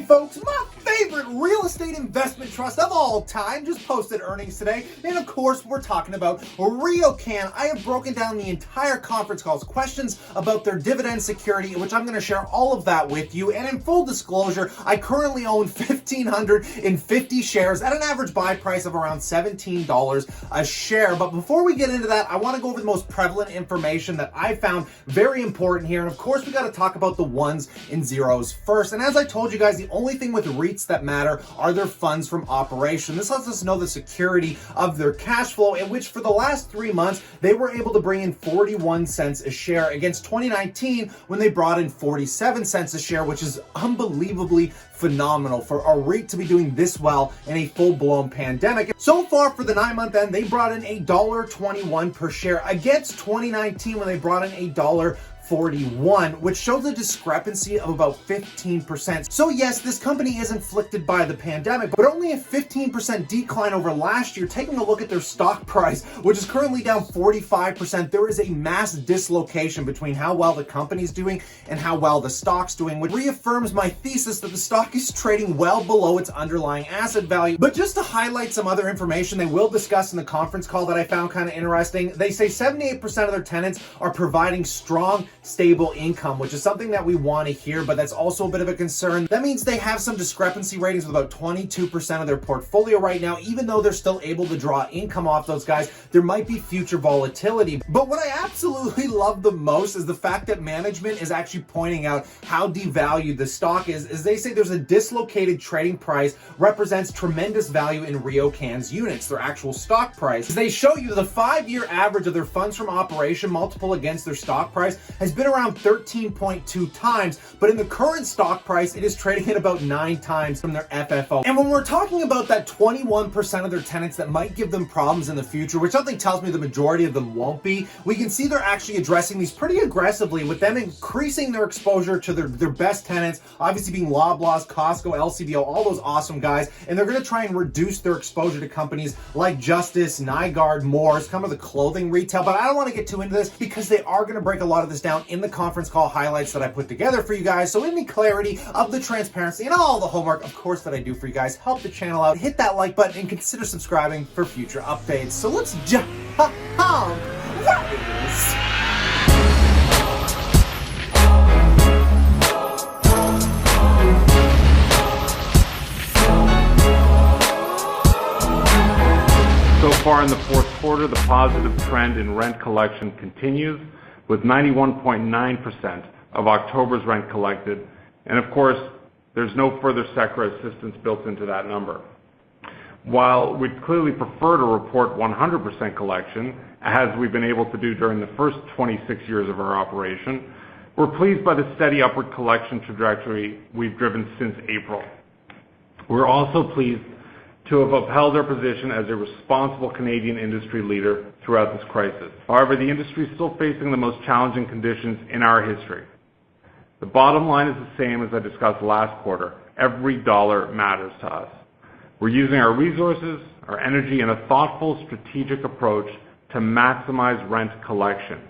Hey folks, my favorite real estate investment trust of all time just posted earnings today, and of course we're talking about Riocan. I have broken down the entire conference call's questions about their Dividend Security, which I'm going to share all of that with you. And in full disclosure, I currently own 1,550 shares at an average buy price of around $17 a share. But before we get into that, I want to go over the most prevalent information that I found very important here. And of course, we got to talk about the ones and zeros first. And as I told you guys, the only thing with REITs that matter are their funds from operation. This lets us know the security of their cash flow, in which for the last 3 months, they were able to bring in 41 cents a share against 2019 when they brought in 47 cents a share, which is unbelievably phenomenal for a REIT to be doing this well in a full-blown pandemic. So far for the 9-month end, they brought in $1.21 per share against 2019 when they brought in $1.41, which shows a discrepancy of about 15%. So yes, this company is inflicted by the pandemic, but only a 15% decline over last year. Taking a look at their stock price, which is currently down 45%, there is a mass dislocation between how well the company's doing and how well the stock's doing, which reaffirms my thesis that the stock is trading well below its underlying asset value. But just to highlight some other information they will discuss in the conference call that I found kind of interesting, they say 78% of their tenants are providing strong, stable income, which is something that we want to hear, but that's also a bit of a concern. That means they have some discrepancy ratings with about 22% of their portfolio right now. Even though they're still able to draw income off those guys, there might be future volatility. But what I absolutely love the most is the fact that management is actually pointing out how devalued the stock is, as they say there's a dislocated trading price represents tremendous value in Riocan's units, their actual stock price. As they show you, the 5-year average of their funds from operation multiple against their stock price has been around 13.2 times, but in the current stock price, it is trading at about 9 times from their FFO. And when we're talking about that 21% of their tenants that might give them problems in the future, which something tells me the majority of them won't be, we can see they're actually addressing these pretty aggressively, with them increasing their exposure to their best tenants, obviously being Loblaws, Costco, LCBO, all those awesome guys, and they're going to try and reduce their exposure to companies like Justice, Nygaard, Moores, some of the clothing retail. But I don't want to get too into this because they are going to break a lot of this down in the conference call highlights that I put together for you guys. So in the clarity of the transparency and all the homework, of course, that I do for you guys, help the channel out, hit that like button, and consider subscribing for future updates. So let's jump right into this. So far in the fourth quarter, the positive trend in rent collection continues, with 91.9% of October's rent collected. And of course, there's no further SECRA assistance built into that number. While we'd clearly prefer to report 100% collection, as we've been able to do during the first 26 years of our operation, we're pleased by the steady upward collection trajectory we've driven since April. We're also pleased to have upheld our position as a responsible Canadian industry leader throughout this crisis. However, the industry is still facing the most challenging conditions in our history. The bottom line is the same as I discussed last quarter. Every dollar matters to us. We're using our resources, our energy, and a thoughtful, strategic approach to maximize rent collection.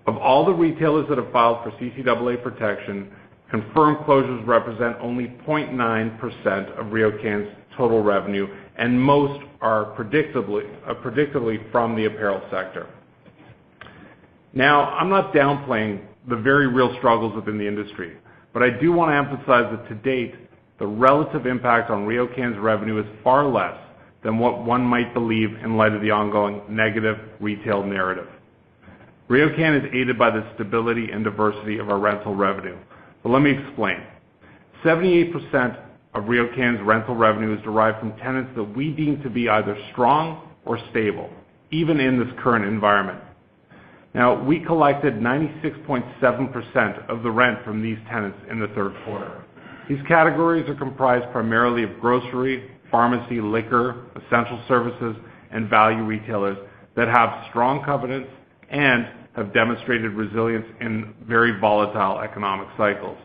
Of all the retailers that have filed for CCAA protection, confirmed closures represent only 0.9% of Riocan's total revenue, and most are predictably from the apparel sector. Now, I'm not downplaying the very real struggles within the industry, but I do want to emphasize that to date, the relative impact on Riocan's revenue is far less than what one might believe in light of the ongoing negative retail narrative. Riocan is aided by the stability and diversity of our rental revenue. But let me explain. 78% of Riocan's rental revenue is derived from tenants that we deem to be either strong or stable, even in this current environment. Now, we collected 96.7% of the rent from these tenants in the third quarter. These categories are comprised primarily of grocery, pharmacy, liquor, essential services, and value retailers that have strong covenants and have demonstrated resilience in very volatile economic cycles.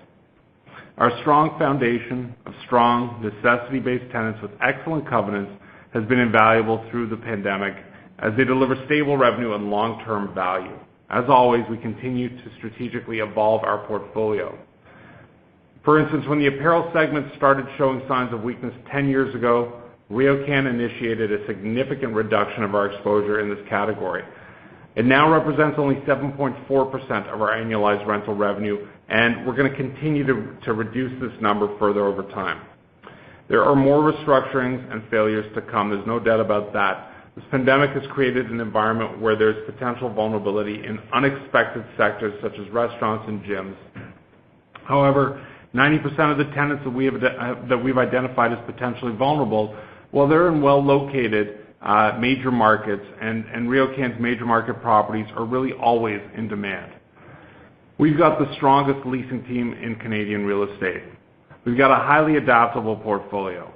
Our strong foundation of strong, necessity-based tenants with excellent covenants has been invaluable through the pandemic as they deliver stable revenue and long-term value. As always, we continue to strategically evolve our portfolio. For instance, when the apparel segment started showing signs of weakness 10 years ago, Riocan initiated a significant reduction of our exposure in this category. It now represents only 7.4% of our annualized rental revenue, and we're going to continue to reduce this number further over time. There are more restructurings and failures to come. There's no doubt about that. This pandemic has created an environment where there's potential vulnerability in unexpected sectors such as restaurants and gyms. However, 90% of the tenants that we've identified as potentially vulnerable, well, they're in well-located major markets, and Riocan's major market properties are really always in demand. We've got the strongest leasing team in Canadian real estate. We've got a highly adaptable portfolio.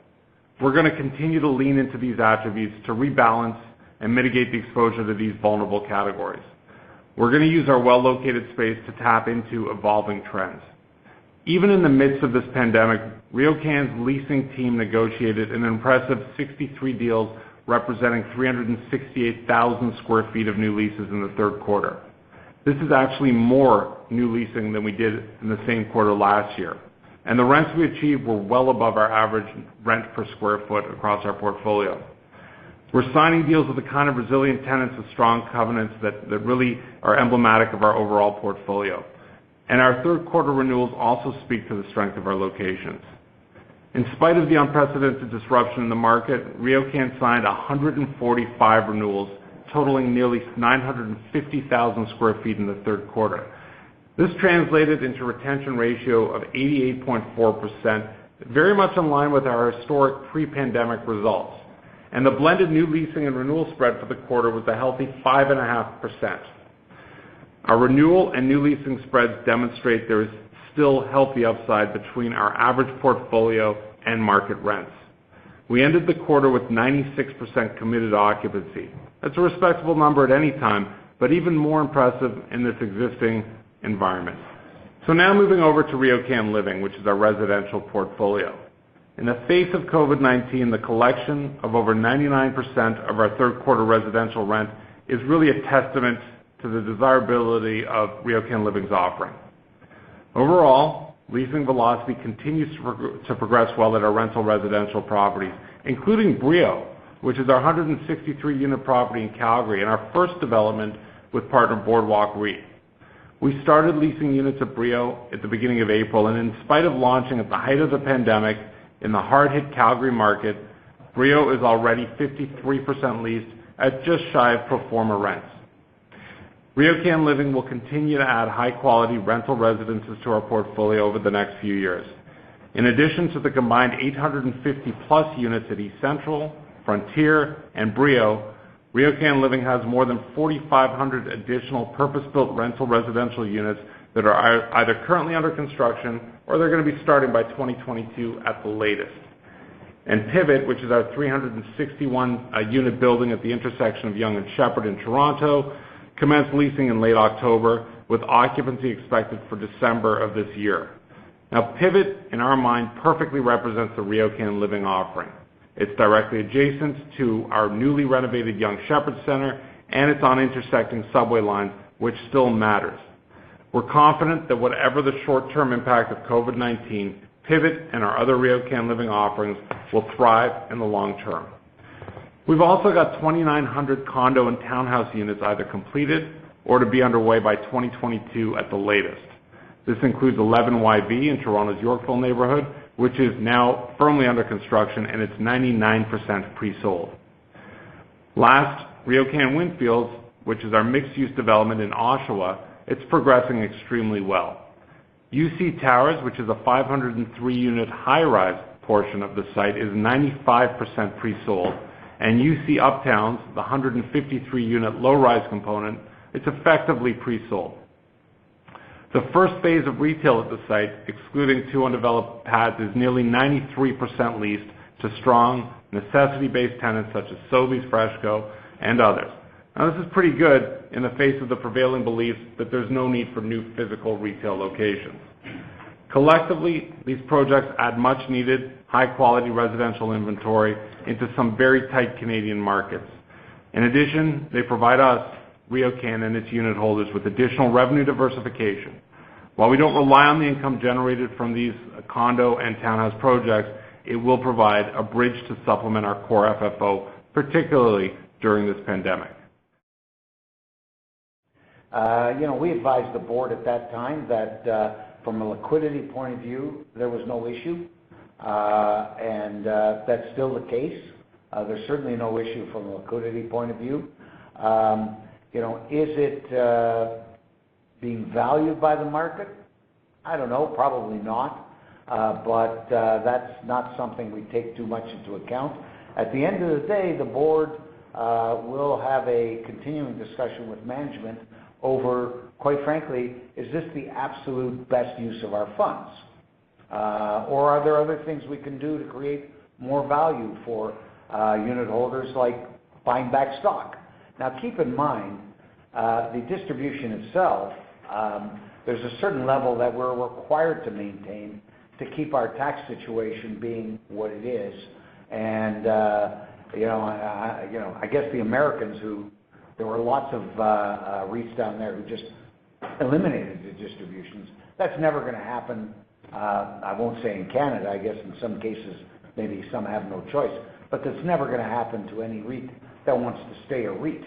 We're going to continue to lean into these attributes to rebalance and mitigate the exposure to these vulnerable categories. We're going to use our well-located space to tap into evolving trends. Even in the midst of this pandemic, Riocan's leasing team negotiated an impressive 63 deals representing 368,000 square feet of new leases in the third quarter. This is actually more new leasing than we did in the same quarter last year. And the rents we achieved were well above our average rent per square foot across our portfolio. We're signing deals with the kind of resilient tenants with strong covenants that really are emblematic of our overall portfolio. And our third quarter renewals also speak to the strength of our locations. In spite of the unprecedented disruption in the market, Riocan signed 145 renewals, totaling nearly 950,000 square feet in the third quarter. This translated into a retention ratio of 88.4%, very much in line with our historic pre-pandemic results. And the blended new leasing and renewal spread for the quarter was a healthy 5.5%. Our renewal and new leasing spreads demonstrate there is still healthy upside between our average portfolio and market rents. We ended the quarter with 96% committed occupancy. That's a respectable number at any time, but even more impressive in this existing environment. So now moving over to Riocan Living, which is our residential portfolio. In the face of COVID-19, the collection of over 99% of our third quarter residential rent is really a testament to the desirability of Riocan Living's offering. Overall, leasing velocity continues to progress well at our rental residential properties, including Brio, which is our 163-unit property in Calgary and our first development with partner Boardwalk REIT. We started leasing units at Brio at the beginning of April, and in spite of launching at the height of the pandemic in the hard-hit Calgary market, Brio is already 53% leased at just shy of pro forma rents. Riocan Living will continue to add high-quality rental residences to our portfolio over the next few years. In addition to the combined 850-plus units at East Central, Frontier, and Brio, Riocan Living has more than 4,500 additional purpose-built rental residential units that are either currently under construction or they're going to be starting by 2022 at the latest. And Pivot, which is our 361-unit building at the intersection of Yonge and Sheppard in Toronto, commenced leasing in late October, with occupancy expected for December of this year. Now, Pivot, in our mind, perfectly represents the Riocan Living offering. It's directly adjacent to our newly renovated Yonge Sheppard Center, and it's on intersecting subway lines, which still matters. We're confident that whatever the short-term impact of COVID-19, Pivot and our other Riocan Living offerings will thrive in the long term. We've also got 2,900 condo and townhouse units either completed or to be underway by 2022 at the latest. This includes 11YV in Toronto's Yorkville neighborhood, which is now firmly under construction, and it's 99% pre-sold. Last, Riocan Windfields, which is our mixed-use development in Oshawa, it's progressing extremely well. UC Towers, which is a 503-unit high-rise portion of the site, is 95% pre-sold, and UC Uptowns, the 153-unit low-rise component, it's effectively pre-sold. The first phase of retail at the site, excluding two undeveloped pads, is nearly 93% leased to strong, necessity-based tenants such as Sobeys, Freshco, and others. Now, this is pretty good in the face of the prevailing belief that there's no need for new physical retail locations. Collectively, these projects add much-needed, high-quality residential inventory into some very tight Canadian markets. In addition, they provide us, Riocan and its unit holders, with additional revenue diversification. While we don't rely on the income generated from these condo and townhouse projects, it will provide a bridge to supplement our core FFO, particularly during this pandemic. We advised the board at that time that from a liquidity point of view, there was no issue, and that's still the case. There's certainly no issue from a liquidity point of view. Is it being valued by the market? I don't know, probably not, but that's not something we take too much into account. At the end of the day, the board will have a continuing discussion with management over, quite frankly, is this the absolute best use of our funds? Or are there other things we can do to create more value for unit holders, like buying back stock? Now, keep in mind, the distribution itself, there's a certain level that we're required to maintain to keep our tax situation being what it is. And, I guess the Americans there were lots of REITs down there who just eliminated the distributions. That's never going to happen. I won't say in Canada. I guess in some cases, maybe some have no choice. But that's never going to happen to any REIT that wants to stay a REIT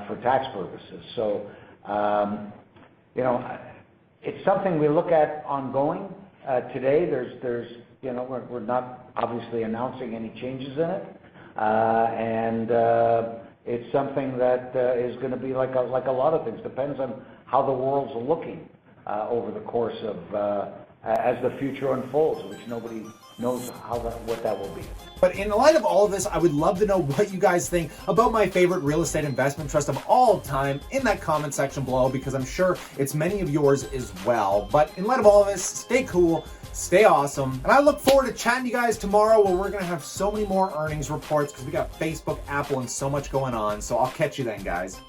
for tax purposes. So, it's something we look at ongoing. Today, we're not obviously announcing any changes in it, and it's something that is going to be like a lot of things. Depends on how the world's looking over the course of as the future unfolds, which nobody knows what that will be. But in light of all of this, I would love to know what you guys think about my favorite real estate investment trust of all time in that comment section below, because I'm sure it's many of yours as well. But in light of all of this, stay cool, stay awesome, and I look forward to chatting to you guys tomorrow, where we're going to have so many more earnings reports because we got Facebook, Apple, and so much going on. So I'll catch you then, guys.